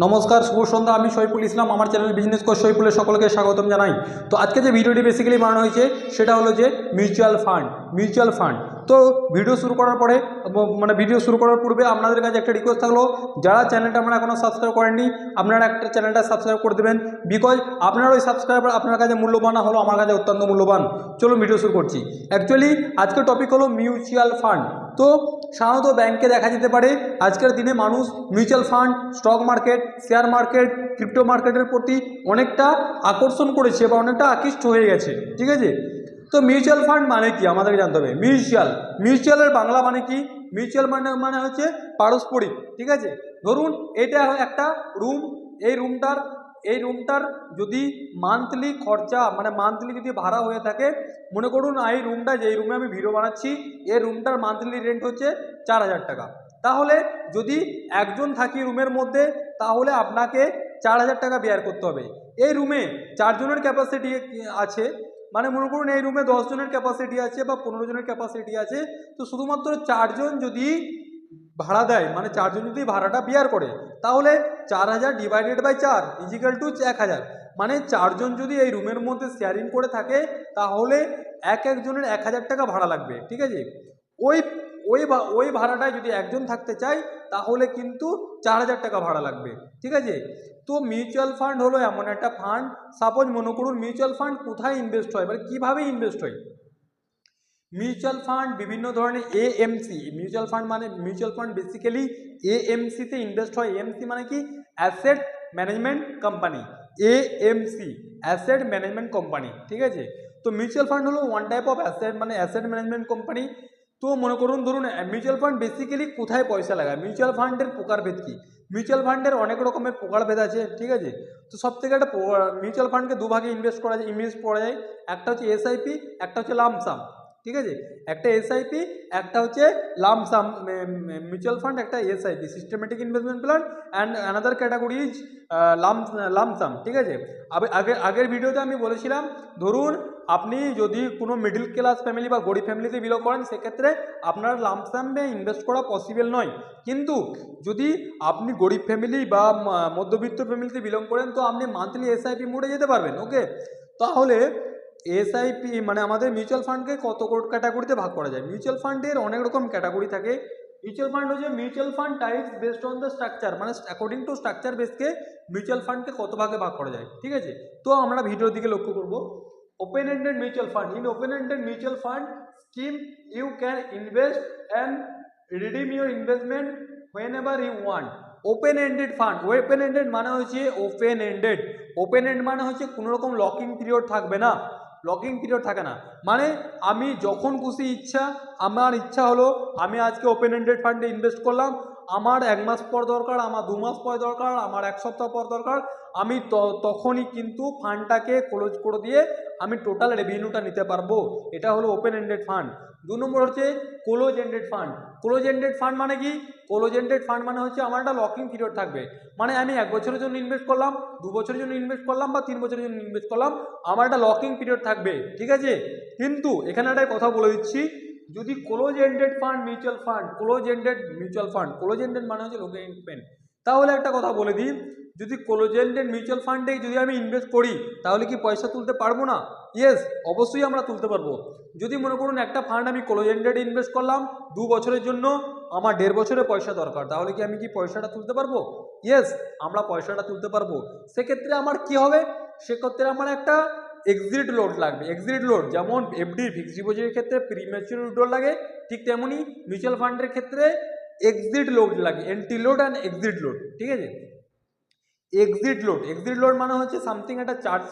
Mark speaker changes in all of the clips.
Speaker 1: নমস্কার, শুভ সন্ধ্যা। আমি সৈফুল ইসলাম, আমার চ্যানেল বিজনেস কোচ সৈফুলের সকলকে স্বাগতম জানাই। তো আজকে যে ভিডিওটি বেসিক্যালি বানানো হয়েছে সেটা হলো যে মিউচুয়াল ফান্ড। তো ভিডিও শুরু করার পরে ভিডিও শুরু করার পূর্বে আপনাদের কাছে একটা রিকোয়েস্ট থাকলো, যারা চ্যানেলটা আপনারা এখনও সাবস্ক্রাইব করেননি আপনারা একটা চ্যানেলটা সাবস্ক্রাইব করে দেবেন, বিকজ আপনার ওই সাবস্ক্রাইবার আপনার কাছে মূল্যবান হলো, আমার কাছে অত্যন্ত মূল্যবান। চলো ভিডিও শুরু করছি। অ্যাকচুয়ালি আজকের টপিক হলো মিউচুয়াল ফান্ড। তো সাধারণত ব্যাংকে দেখা যেতে পারে আজকের দিনে মানুষ mutual fund, stock market, share market, crypto মার্কেটের প্রতি অনেকটা আকর্ষণ করেছে বা অনেকটা আকৃষ্ট হয়ে গেছে। ঠিক আছে, তো মিউচুয়াল ফান্ড মানে কি আমাদেরকে জানতে হবে। মিউচুয়ালের বাংলা মানে কি? মিউচুয়াল মানে হচ্ছে পারস্পরিক। ঠিক আছে, ধরুন এটা একটা রুম। এই রুমটার যদি মান্থলি খরচা মান্থলি যদি ভাড়া হয়ে থাকে, মনে করুন এই রুমটা, যেই রুমে আমি ভিডিও বানাচ্ছি, এই রুমটার মান্থলি রেন্ট হচ্ছে 4,000 টাকা। তাহলে যদি একজন থাকি রুমের মধ্যে, তাহলে আপনাকে 4,000 টাকা বেয়ার করতে হবে। এই রুমে 4 জনের ক্যাপাসিটি আছে, মনে করুন এই রুমে 10 জনের ক্যাপাসিটি আছে বা 15 জনের ক্যাপাসিটি আছে। তো শুধুমাত্র 4 জন যদি ভাড়া দেয়, 4 জন যদি ভাড়াটা বিয়ার করে, তাহলে 4,000 ডিভাইডেড বাই 4 ইজিক্যাল টু 1,000। 4 জন যদি এই রুমের মধ্যে শেয়ারিং করে থাকে, তাহলে একজনের 1,000 টাকা ভাড়া লাগবে। ঠিক আছে, ওই ওই ভাড়াটায় যদি একজন থাকতে চায়, তাহলে কিন্তু 4,000 টাকা ভাড়া লাগবে। ঠিক আছে, তো মিউচুয়াল ফান্ড হলো এমন একটা ফান্ড। সাপোজ মনে করুন মিউচুয়াল ফান্ড কোথায় ইনভেস্ট হয়, কিভাবে ইনভেস্ট হয়। মিউচুয়াল ফান্ড বিভিন্ন ধরনের এএমসি, মিউচুয়াল ফান্ড বেসিক্যালি এএমসিতে ইনভেস্ট হয়। এএমসি মানে কি? Asset management company. AMC asset management company. ঠিক আছে, তো মিউচুয়াল ফান্ড হলো one type of asset management company. তো মনে করুন, ধরুন মিউচুয়াল ফান্ড বেসিক্যালি কোথায় পয়সা লাগায়। মিউচুয়াল ফান্ডের প্রকারভেদ কি? মিউচুয়াল ফান্ডের অনেক রকমের প্রকারভেদ আছে। ঠিক আছে, তো সব থেকে একটা মিউচুয়াল ফান্ডকে দুভাগে ইনভেস্ট করা যায়। একটা হচ্ছে এসআইপি, একটা হচ্ছে লামসাম। ঠিক আছে, একটা এসআইপি, একটা হচ্ছে লামসাম মিউচুয়াল ফান্ড, একটা SIP systematic investment plan, and another category is lump sum. ঠিক আছে, আগের ভিডিওতে আমি বলেছিলাম, ধরুন আপনি যদি কোনো মিডল ক্লাস ফ্যামিলি বা গরিব ফ্যামিলিতে বিলং করেন, সেক্ষেত্রে আপনার লামসামে ইনভেস্ট করা পসিবল নয়। কিন্তু যদি আপনি গরিব ফ্যামিলি বা মধ্যবিত্ত ফ্যামিলিতে বিলং করেন, তো আপনি মান্থলি এসআইপি মোডে যেতে পারবেন। ওকে, তাহলে এসআইপি আমাদের মিউচুয়াল ফান্ডকে কত ক্যাটাগরিতে ভাগ করা যায়। মিউচুয়াল ফান্ডের অনেক রকম ক্যাটাগরি থাকে। মিউচুয়াল ফান্ড হচ্ছে mutual fund types based on the structure, according to structure বেসকে মিউচুয়াল ফান্ডকে কত ভাগে ভাগ করা যায়। ঠিক আছে, তো আমরা ভিডিওর দিকে লক্ষ্য করব। Open ended mutual fund. In open ended mutual fund scheme you can invest and redeem your investment whenever you want. Open ended fund, open ended মানে হচ্ছে ওপেন এন্ড মানে হচ্ছে কোনো রকম লকিং পিরিয়ড থাকবে না। লকিং পিরিয়ড থাকে না, আমি যখন খুশি আমার ইচ্ছা হলো আমি আজকে ওপেন এন্ডেড ফান্ডে ইনভেস্ট করলাম, আমার 1 মাস পর দরকার, আমার 2 মাস পর দরকার, আমার 1 সপ্তাহ পর দরকার, আমি তখনই কিন্তু ফান্ডটাকে ক্লোজ করে দিয়ে আমি টোটাল রেভিনিউটা নিতে পারবো। এটা হলো ওপেন এন্ডেড ফান্ড। 2 নম্বর হচ্ছে close ended fund. Close ended fund মানে কি? ক্লোজ এন্ডেড ফান্ড মানে হচ্ছে আমার একটা লকিং পিরিয়ড থাকবে। আমি 1 বছরের জন্য ইনভেস্ট করলাম, 2 বছরের জন্য ইনভেস্ট করলাম বা 3 বছরের জন্য ইনভেস্ট করলাম, আমার একটা লকিং পিরিয়ড থাকবে। ঠিক আছে, কিন্তু এখানে একটা কথা বলে দিচ্ছি, যদি ক্লোজ এন্ডেড ক্লোজ এন্ডেড মানে হচ্ছে লকিং পেন, তাহলে একটা কথা বলে দিই, যদি ক্লোজ এন্ডেড মিউচুয়াল ফান্ডে যদি আমি ইনভেস্ট করি, তাহলে কি পয়সা তুলতে পারবো না? ইয়েস, অবশ্যই আমরা তুলতে পারবো। যদি মনে করুন একটা ফান্ড আমি ক্লোজ এন্ডেড ইনভেস্ট করলাম 2 বছরের জন্য, আমার 1.5 বছরে পয়সা দরকার, তাহলে কি আমি পয়সাটা তুলতে পারবো? ইয়েস, আমরা পয়সাটা তুলতে পারবো। সেক্ষেত্রে আমার কি হবে? সেক্ষেত্রে আমার একটা এক্সিট লোড লাগবে। এক্সিট লোড যেমন এফডি ফিক্সড ডিপোজিটের ক্ষেত্রে প্রিম্যাচুর উইথড্রল লাগে, ঠিক তেমনি মিউচুয়াল ফান্ডের ক্ষেত্রে এক্সিট লোড লাগে, entry load and exit load. ঠিক আছে, এক্সিট লোড মানে হচ্ছে সামথিং একটা চার্জ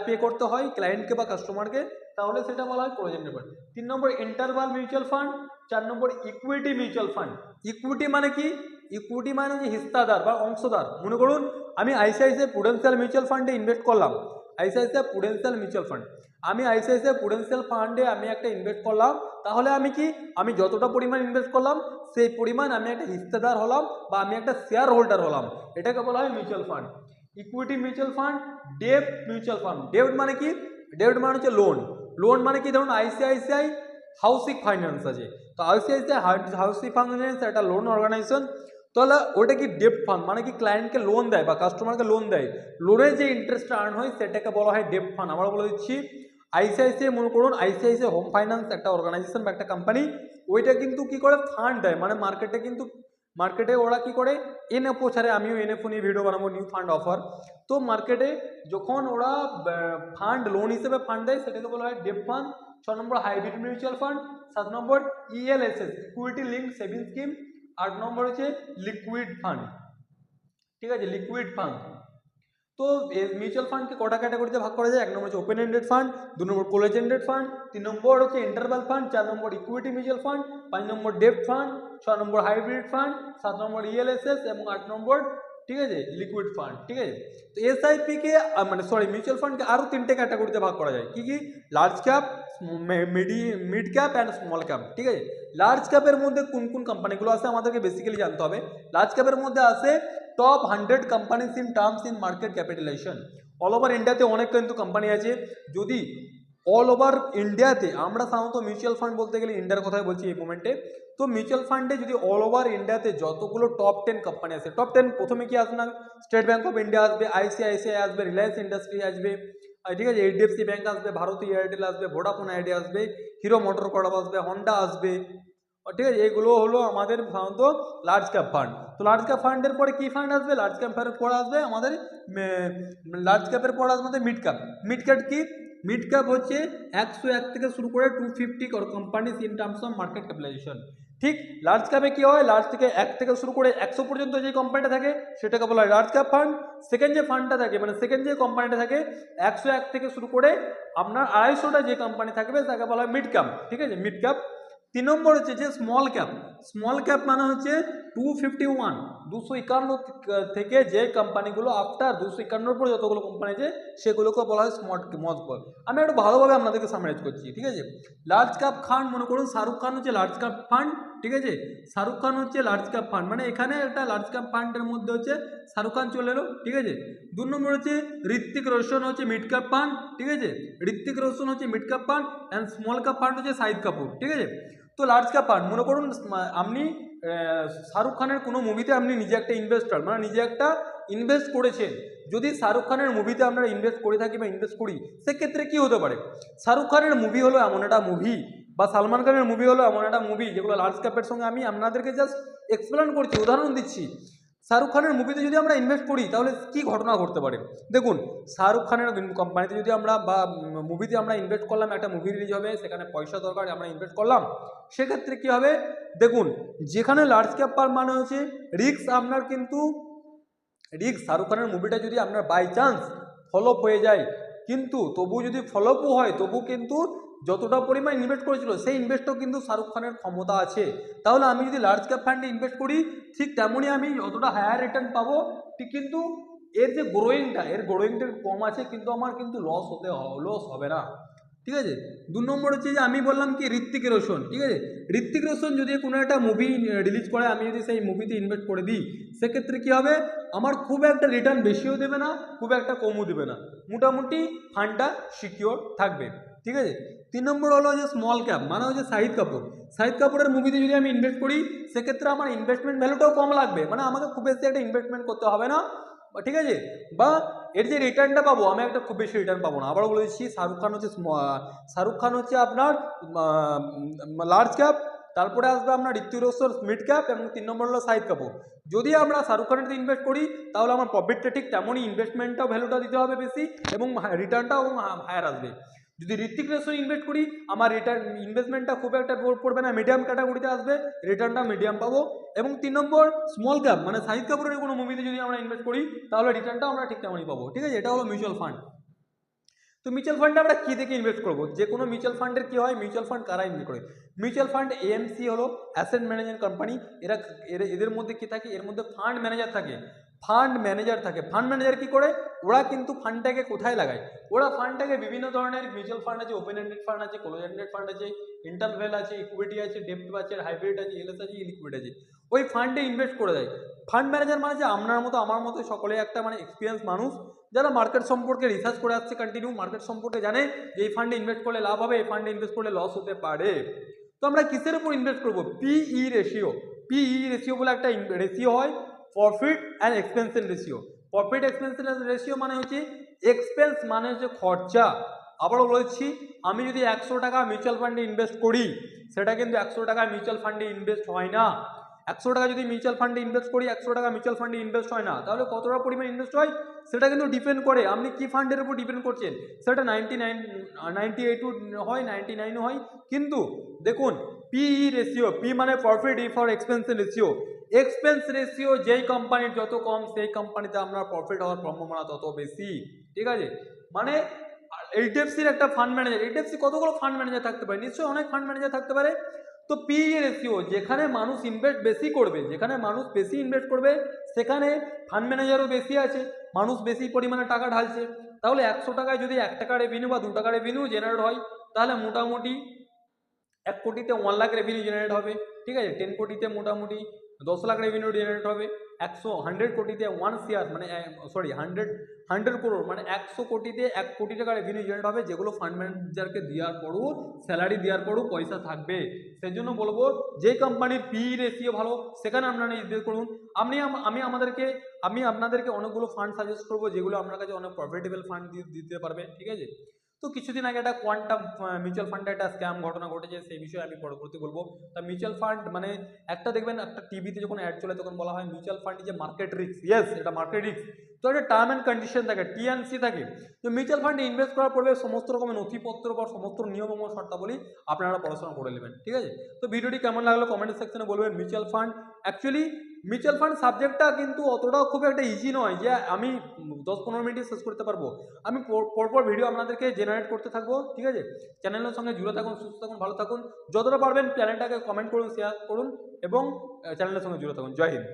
Speaker 1: পে করতে হয় ক্লায়েন্টকে বা কাস্টমারকে, তাহলে সেটা বলা হয় ক্লোজ এন্ডেড ফান্ড। 3 নম্বর ইন্টারভাল মিউচুয়াল ফান্ড। 4 নম্বর ইকুইটি মিউচুয়াল ফান্ড। ইকুইটি মানে কি? ইকুইটি মানে হচ্ছে হিস্সাদার বা অংশদার। মনে করুন আমি আইসিআইসিআই প্রুডেন্সিয়াল মিউচুয়াল ফান্ডে ইনভেস্ট করলাম। ICICI Prudential mutual fund, ICICI Prudential ফান্ডে আমি একটা ইনভেস্ট করলাম, তাহলে আমি যতটা পরিমাণ ইনভেস্ট করলাম সেই পরিমাণ আমি একটা হিস্সাদার হলাম বা আমি একটা শেয়ার হোল্ডার হলাম, এটাকে বলা হয় mutual fund. Equity mutual fund. Debt mutual fund. Debt মানে কি? ডেট মানে হচ্ছে লোন মানে কি? ধরুন আইসিআইসিআই হাউসিং ফাইন্যান্স আছে, তো আইসিআইসিআই হাউসিং ফাইন্যান্স একটা লোন অর্গানাইজেশন। তাহলে ওটা কি ডেপ্ট ফান্ড, মানে কি ক্লায়েন্টকে লোন দেয় বা কাস্টমারকে লোন দেয়, লোনের যে ইন্টারেস্টটা আর্ন হয় সেটাকে বলা হয় ডেপ্ট ফান্ড। আমরা বলে দিচ্ছি আইসিআইসিআই, মনে করুন আইসিআইসিআই হোম ফাইন্যান্স একটা অর্গানাইজেশন বা একটা কোম্পানি, ওইটা কিন্তু কি করে ফান্ড দেয়, মানে মার্কেটে ওরা কি করে এনএফও ছাড়ে, আমিও এনএফও নিয়ে ভিডিও বানাবো, নিউ ফান্ড অফার। তো মার্কেটে যখন ওরা ফান্ড লোন হিসেবে ফান্ড দেয় সেটাকে বলা হয় ডেপ্ট ফান্ড। 6 নম্বর হাইব্রিড মিউচুয়াল ফান্ড, 7 নম্বর ELSS equity link saving scheme, 8 নম্বর হচ্ছে লিকুইড ফান্ড, ঠিক আছে, লিকুইড ফান্ড। তো মিউচুয়াল ফান্ডকে কটা ক্যাটাগরিতে ভাগ করা যায়? 1 নম্বর হচ্ছে ওপেন এন্ডেড ফান্ড, 2 নম্বর ক্লোজ এন্ডেড ফান্ড, 3 নম্বর হচ্ছে ইন্টারভাল ফান্ড, 4 নম্বর ইকুইটি মিউচুয়াল ফান্ড, 5 নম্বর ডেপ্ট ফান্ড, 6 নম্বর হাইব্রিড ফান্ড, 7 নম্বর ইএলএসএস এবং 8 নম্বর, ঠিক আছে, লিকুইড ফান্ড, ঠিক আছে। তো এসআইপি কে মানে সরি মিউচুয়াল ফান্ডকে আরও 3টে ক্যাটাগরিতে ভাগ করা যায়। কি কি? Large cap, mid cap and small cap, ঠিক আছে। লার্জ ক্যাপের মধ্যে কোন কোন কোম্পানিগুলো আছে আমাদেরকে বেসিক্যালি জানতে হবে। লার্জ ক্যাপের মধ্যে আছে top 100 companies in terms in market capitalisation. All over ইন্ডিয়াতে অনেক কিন্তু কোম্পানি আছে। যদি অল ওভার ইন্ডিয়াতে, আমরা সাধারণত মিউচুয়াল ফান্ড বলতে গেলে ইন্ডিয়ার কথাই বলছি এই মোমেন্টে, তো মিউচুয়াল ফান্ডে যদি অল ওভার ইন্ডিয়াতে যতগুলো টপ 10 কোম্পানি আছে, টপ 10 প্রথমে কি আসবে না? স্টেট ব্যাঙ্ক অফ ইন্ডিয়া আসবে, আইসিআইসিআই আসবে, রিলায়েন্স ইন্ডাস্ট্রি আসবে, ঠিক আছে, এইচডিএফসি ব্যাঙ্ক আসবে, ভারতী এয়ারটেল আসবে, ভোডাফোন আইডিয়া আসবে, হিরো মোটর কর্প আসবে, হন্ডা আসবে, ঠিক আছে। এইগুলো হলো আমাদের সাধারণত লার্জ ক্যাপ ফান্ড। তো লার্জ ক্যাপ ফান্ডের পরে কি ফান্ড আসবে? লার্জ ক্যাপের পরে আসবে আমাদের লার্জ ক্যাপের পরে আসবে মিড ক্যাপ। মিড ক্যাপ কি? মিড ক্যাপ হচ্ছে 101 থেকে শুরু করে 250 companies in terms of market capitalisation. ঠিক লার্জ ক্যাপে কি হয়? লার্জ থেকে 1 থেকে শুরু করে 100 পর্যন্ত যে কোম্পানিটা থাকে সেটাকে বলা হয় লার্জ ক্যাপ ফান্ড। সেকেন্ড যে ফান্ডটা থাকে, মানে সেকেন্ড যে কোম্পানিটা থাকে 101 থেকে শুরু করে আপনার 250টা যে কোম্পানি থাকবে তাকে বলা হয় মিড ক্যাপ, ঠিক আছে, মিড ক্যাপ। 3 নম্বর হচ্ছে যে স্মল ক্যাপ। স্মল ক্যাপ মানে হচ্ছে 251 থেকে যে কোম্পানিগুলো আফটার 251 পর যতগুলো কোম্পানি আছে সেগুলোকে বলা হয় স্মল ক্যাপ। আমি একটু ভালোভাবে আপনাদেরকে সামারাইজ করছি, ঠিক আছে। লার্জ ক্যাপ ফান্ড, মনে করুন শাহরুখ খান হচ্ছে লার্জ ক্যাপ ফান্ড, ঠিক আছে, শাহরুখ খান হচ্ছে লার্জ ক্যাপ ফান্ড, মানে এখানে একটা লার্জ ক্যাপ ফান্ডের মধ্যে হচ্ছে শাহরুখ খান চলে এলো, ঠিক আছে। 2 নম্বর হচ্ছে ঋত্বিক রোশন হচ্ছে মিড ক্যাপ ফান্ড, ঠিক আছে, ঋত্বিক রোশন হচ্ছে mid cap fund and small cap fund হচ্ছে শাহিদ কাপুর, ঠিক আছে। তো লার্জ ক্যাপ ফান্ড, মনে করুন আপনি শাহরুখ খানের কোনো মুভিতে আপনি নিজে একটা ইনভেস্টর, মানে নিজে একটা ইনভেস্ট করেছেন। যদি শাহরুখ খানের মুভিতে আমরা ইনভেস্ট করে থাকি বা ইনভেস্ট করি, সেক্ষেত্রে কি হতে পারে? শাহরুখ খানের মুভি হলো এমন একটা মুভি বা সালমান খানের মুভি হলো এমন একটা মুভি যেগুলো লার্জ ক্যাপের সঙ্গে, আমি আপনাদেরকে জাস্ট এক্সপ্লেন করছি, উদাহরণ দিচ্ছি। শাহরুখ খানের মুভিতে যদি আমরা ইনভেস্ট করি তাহলে কি ঘটনা ঘটতে পারে? দেখুন, শাহরুখ খানের কোম্পানিতে যদি আমরা বা মুভিতে আমরা ইনভেস্ট করলাম, একটা মুভি রিলিজ হবে, সেখানে পয়সা দরকার, আমরা ইনভেস্ট করলাম, সেক্ষেত্রে কি হবে? দেখুন, যেখানে লার্জ ক্যাপ পার মানে হচ্ছে রিস্ক, আপনার কিন্তু রিস্ক, শাহরুখ খানের মুভিটা যদি আপনার বাই চান্স ফলোপ হয়ে যায়, কিন্তু তবু যদি ফলোপও হয় তবু কিন্তু যতটা পরিমাণ ইনভেস্ট করেছিল সেই ইনভেস্টও কিন্তু শাহরুখ খানের ক্ষমতা আছে। তাহলে আমি যদি লার্জ ক্যাপ ফান্ডে ইনভেস্ট করি ঠিক তেমনই আমি যতটা হায়ার রিটার্ন পাবো, ঠিক কিন্তু এর যে গ্রোয়িংটা কম আছে, কিন্তু আমার কিন্তু লস হবে না, ঠিক আছে। 2 নম্বর হচ্ছে যে আমি বললাম কি ঋত্বিক রোশন, ঠিক আছে, ঋত্বিক রোশন যদি কোনো একটা মুভি রিলিজ করে, আমি যদি সেই মুভিতে ইনভেস্ট করে দিই, সেক্ষেত্রে কি হবে? আমার খুব একটা রিটার্ন বেশিও দেবে না, খুব একটা কমও দেবে না, মোটামুটি ফান্ডটা সিকিওর থাকবে, ঠিক আছে। 3 নম্বর হলো যে স্মল ক্যাপ, মানে হচ্ছে শাহিদ কাপুরের মুভিতে যদি আমি ইনভেস্ট করি, সেক্ষেত্রে আমার ইনভেস্টমেন্ট ভ্যালুটাও কম লাগবে, মানে আমাকে খুব বেশি একটা ইনভেস্টমেন্ট করতে হবে না, ঠিক আছে, বা এর যে রিটার্নটা পাবো আমি একটা খুব বেশি রিটার্ন পাবো না। আবার বলে দিচ্ছি, শাহরুখ খান হচ্ছে আপনার লার্জ ক্যাপ, তারপরে আসবে আপনার ঋত্বিক রোশন মিড ক্যাপ এবং 3 নম্বর হলো শাহিদ কাপুর। যদি আমরা শাহরুখ খানের ইনভেস্ট করি তাহলে আমার প্রফিটটা ঠিক তেমনই, ইনভেস্টমেন্টটাও ভ্যালুটা দিতে হবে বেশি এবং রিটার্নটাও হায়ার আসবে। যদি ঋত্বিক রোশন ইনভেস্ট করি, আমার ইনভেস্টমেন্টটা খুব একটা পড়বে না, মিডিয়াম ক্যাটাগরিতে আসবে, রিটার্নটা মিডিয়াম পাবো। এবং 3 নম্বর স্মল ক্যাপ, মানে শাহিদ কাপুরের কোনো মুভিতে যদি আমরা ইনভেস্ট করি তাহলে রিটার্নটা আমরা ঠিক তেমনই পাবো, ঠিক আছে। এটা হলো মিউচুয়াল ফান্ড। তো মিউচুয়াল ফান্ডে আমরা কী থেকে ইনভেস্ট করবো? যে কোনো মিউচুয়াল ফান্ডের কী হয়, মিউচুয়াল ফান্ড কারা ইনভেস্ট করে? মিউচুয়াল ফান্ড এএমসি হলো অ্যাসেট ম্যানেজমেন্ট কোম্পানি। এদের মধ্যে কী থাকে? এর মধ্যে ফান্ড ম্যানেজার থাকে। ফান্ড ম্যানেজার কী করে? ওরা কিন্তু ফান্ডটাকে কোথায় লাগায়? ওরা ফান্ডটাকে বিভিন্ন ধরনের মিউচুয়াল ফান্ড আছে, ওপেন এন্ডেড ফান্ড আছে, ক্লোজ এন্ডেড ফান্ড আছে, ইন্টারভেল আছে, ইকুইটি আছে, ডেপ্ট আছে, হাইব্রিড আছে, এলএস আছে, ইলিকুইড আছে, ওই ফান্ডে ইনভেস্ট করে দেয়। ফান্ড ম্যানেজার মানে যে আপনার মতো আমার মতো সকলে একটা মানে এক্সপিরিয়েন্স মানুষ, যারা মার্কেট সম্পর্কে রিসার্চ করে আসছে, কন্টিনিউ মার্কেট সম্পর্কে জানে যে এই ফান্ডে ইনভেস্ট করলে লাভ হবে, এই ফান্ডে ইনভেস্ট করলে লস হতে পারে। তো আমরা কিসের উপর ইনভেস্ট করবো? পিই রেশিও, পিই রেশিও বলে একটা রেশিও হয়, প্রফিট অ্যান্ড এক্সপেন্সের রেশিও। প্রফিট এক্সপেন্সের রেশিও মানে হচ্ছে এক্সপেন্স মানে হচ্ছে খরচা। আবারও বলছি, আমি যদি 100 টাকা মিউচুয়াল ফান্ডে ইনভেস্ট করি, সেটা কিন্তু 100 টাকা মিউচুয়াল ফান্ডে ইনভেস্ট হয় না। 100 টাকা যদি মিউচুয়াল ফান্ডে ইনভেস্ট করি, 100 টাকা মিউচুয়াল ফান্ডে ইনভেস্ট হয় না, তাহলে কতটা পরিমাণ ইনভেস্ট হয় সেটা কিন্তু ডিপেন্ড করে আপনি কি ফান্ডের উপর ডিপেন্ড করছেন। সেটা 98 হয়, 99 হয়। কিন্তু দেখুন, পিই রেশিও, পি মানে profit for expense ratio, expense ratio যেই কোম্পানির যত কম সেই কোম্পানিতে আপনার প্রফিট হওয়ার সম্ভাবনা তত বেশি। ঠিক আছে, মানে এইচডিএফসির একটা ফান্ড ম্যানেজার, এইচডিএফসি কতগুলো ফান্ড ম্যানেজার থাকতে পারে, নিশ্চয়ই অনেক ফান্ড ম্যানেজার থাকতে পারে। তো পিই রেশিও যেখানে মানুষ ইনভেস্ট বেশি করবে, যেখানে মানুষ বেশি ইনভেস্ট করবে সেখানে ফান্ড ম্যানেজারও বেশি আছে, মানুষ বেশি পরিমাণে টাকা ঢালছে। তাহলে 100 টাকায় যদি 1 টাকা রেভিনিউ বা 2 টাকা রেভিনিউ জেনারেট হয়, তাহলে মোটামুটি 1 কোটিতে 1 লাখ রেভিনিউ জেনারেট হবে। ঠিক আছে, 10 কোটিতে মোটামুটি 10 লাখ রেভিনিউ জেনারেট হবে। 100 কোটিতে 1 শেয়ার মানে সরি 100 করোড় মানে 100 কোটিতে 1 কোটি টাকা রেভিনিউ জেনারেট হবে, যেগুলো ফান্ড ম্যানেজারকে দেওয়ার পরও, স্যালারি দেওয়ার পরও পয়সা থাকবে। সেই জন্য বলবো, যে কোম্পানির পি রেশিও ভালো সেখানে আপনারা ইনভেস্ট করুন। আমি আপনাদেরকে অনেকগুলো ফান্ড সাজেস্ট করবো, যেগুলো আপনার কাছে অনেক প্রফিটেবল ফান্ড দিতে পারবে। ঠিক আছে, তো কিছুদিন আগে একটা কোয়ান্টাম মিউচুয়াল ফান্ডে একটা স্ক্যাম ঘটনা ঘটেছে, সেই বিষয়ে আমি পরবর্তী বলবো। তা মিউচুয়াল ফান্ড মানে একটা দেখবেন, একটা টিভিতে যখন অ্যাড চলে তখন বলা হয় মিউচুয়াল ফান্ড যে মার্কেট রিস্ক, ইয়েস এটা মার্কেট রিস্ক। তো একটা টার্ম অ্যান্ড কন্ডিশন থাকে, টিএনসি থাকে। তো মিউচুয়াল ফান্ডে ইনভেস্ট করার পূর্বে সমস্ত রকমের নথিপত্র বা সমস্ত নিয়ম এবং শর্তাবলী আপনারা পড়াশোনা করে নেবেন। ঠিক আছে, তো ভিডিওটি কেমন লাগলো কমেন্ট সেকশনে বলবেন। মিউচুয়াল ফান্ড সাবজেক্টটা কিন্তু অতটাও খুব একটা ইজি নয় যে আমি 10-15 মিনিটে শেষ করতে পারবো। আমি পরপর ভিডিও আপনাদেরকে জেনারেট করতে থাকবো। ঠিক আছে, চ্যানেলের সঙ্গে জুড়ে থাকুন, সুস্থ থাকুন, ভালো থাকুন। যতটা পারবেন চ্যানেলটাকে কমেন্ট করুন, শেয়ার করুন এবং চ্যানেলের সঙ্গে জুড়ে থাকুন। জয় হিন্দ।